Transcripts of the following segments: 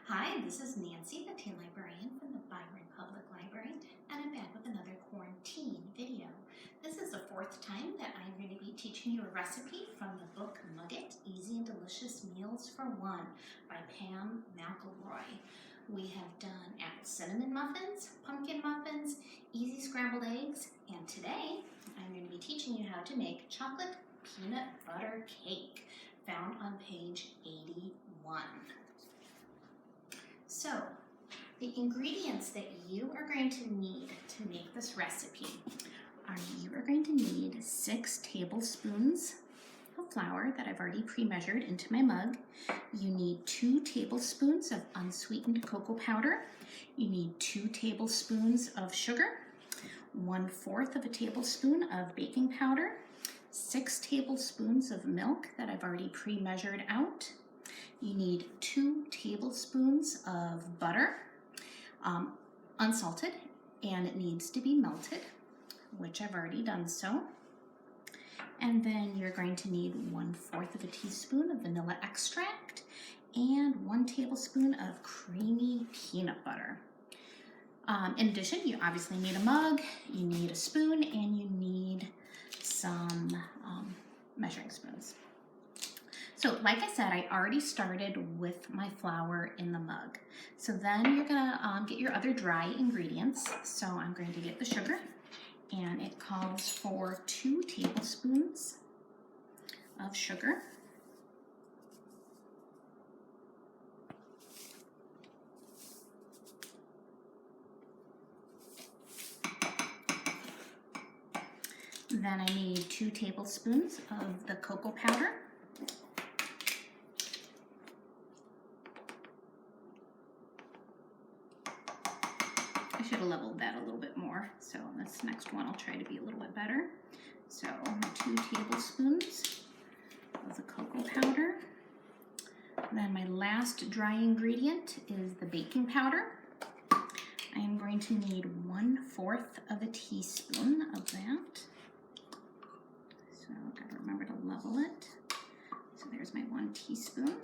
Hi, this is Nancy, the teen librarian from the Byron Public Library, and I'm back with another quarantine video. This is the fourth time that I'm going to be teaching you a recipe from the book Mug It, Easy and Delicious Meals for One by Pam McElroy. We have done apple cinnamon muffins, pumpkin muffins, easy scrambled eggs, and today I'm going to be teaching you how to make chocolate peanut butter cake, found on page 81. So, the ingredients that you are going to need to make this recipe are you are going to need 6 tablespoons of flour that I've already pre-measured into my mug. You need 2 tablespoons of unsweetened cocoa powder. You need 2 tablespoons of sugar, 1/4 of a tablespoon of baking powder, 6 tablespoons of milk that I've already pre-measured out. You need 2 tablespoons of butter, unsalted, and it needs to be melted, which I've already done so. And then you're going to need 1/4 of a teaspoon of vanilla extract and 1 tablespoon of creamy peanut butter. In addition, you obviously need a mug, you need a spoon, and you need some measuring spoons. So like I said, I already started with my flour in the mug. So then you're gonna get your other dry ingredients. So I'm going to get the sugar, and it calls for 2 tablespoons of sugar. Then I need 2 tablespoons of the cocoa powder. I should have leveled that a little bit more, so this next one I'll try to be a little bit better. So 2 tablespoons of the cocoa powder. Then my last dry ingredient is the baking powder. I am going to need 1/4 of a teaspoon of that. So I've got to remember to level it. So there's my 1 teaspoon.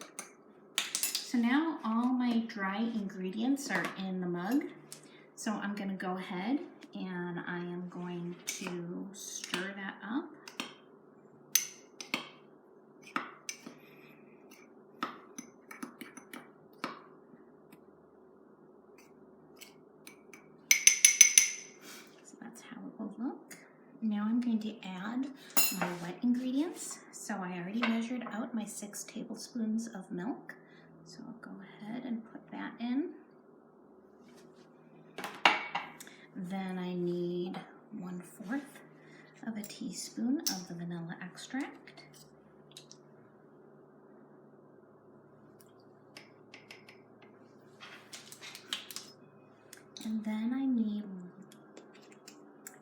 So now all my dry ingredients are in the mug. So I'm going to go ahead and I am going to stir that up. So that's how it will look. Now I'm going to add my wet ingredients. So I already measured out my 6 tablespoons of milk. So I'll go ahead and put that in. Then I need 1/4 of a teaspoon of the vanilla extract. And then I need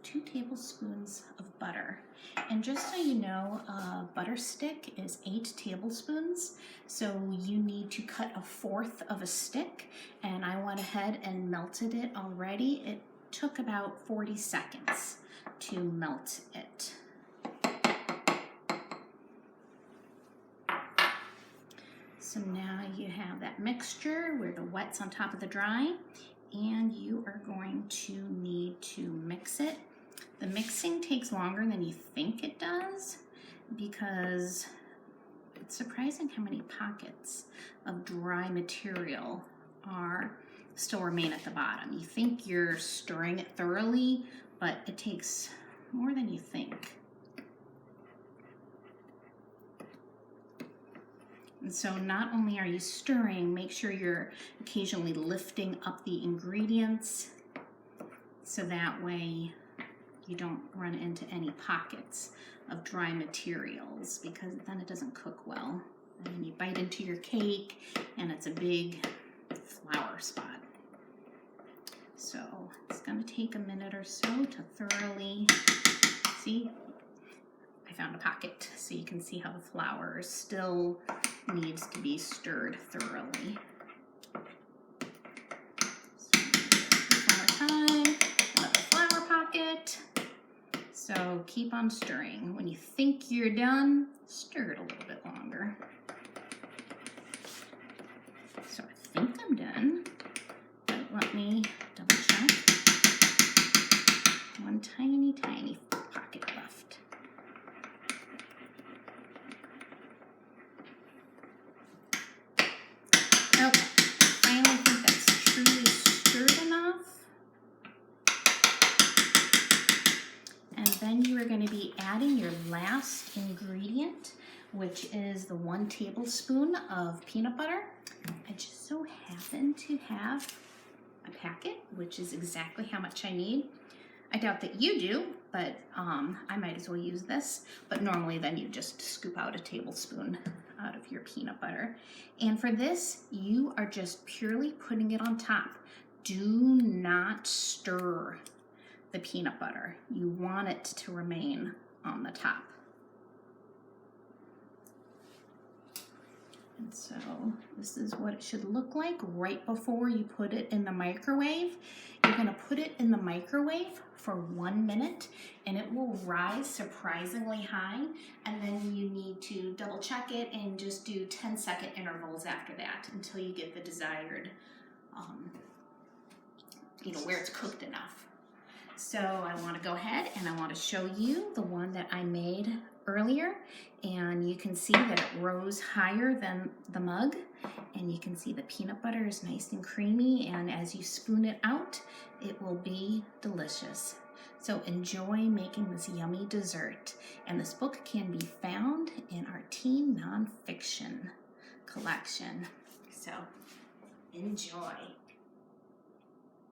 2 tablespoons of butter. And just so you know, a butter stick is 8 tablespoons. So you need to cut 1/4 of a stick. And I went ahead and melted it already. It took about 40 seconds to melt it. So now you have that mixture where the wet's on top of the dry, and you are going to need to mix it. The mixing takes longer than you think it does because it's surprising how many pockets of dry material still remain at the bottom. You think you're stirring it thoroughly, but it takes more than you think. And so not only are you stirring, make sure you're occasionally lifting up the ingredients so that way you don't run into any pockets of dry materials, because then it doesn't cook well. And then you bite into your cake and it's a big flour spot. So it's going to take a minute or so to thoroughly, see, I found a pocket, so you can see how the flour still needs to be stirred thoroughly. So one more time, another flour pocket. So keep on stirring. When you think you're done, stir it a little bit longer. So I think I'm I'm done. But let me double check. One tiny, tiny pocket left. Okay, finally think that's truly stirred enough. And then you are going to be adding your last ingredient, which is the 1 tablespoon of peanut butter. I just so happen to have a packet, which is exactly how much I need. I doubt that you do, but I might as well use this. But normally then you just scoop out a tablespoon out of your peanut butter. And for this, you are just purely putting it on top. Do not stir the peanut butter. You want it to remain on the top. And so this is what it should look like right before you put it in the microwave. You're going to put it in the microwave for 1 minute and it will rise surprisingly high, and then you need to double check it and just do 10-second intervals after that until you get the desired, where it's cooked enough. So I want to go ahead and I want to show you the one that I made earlier, and you can see that it rose higher than the mug, and you can see the peanut butter is nice and creamy, and as you spoon it out, it will be delicious. So enjoy making this yummy dessert, and this book can be found in our teen nonfiction collection. So enjoy.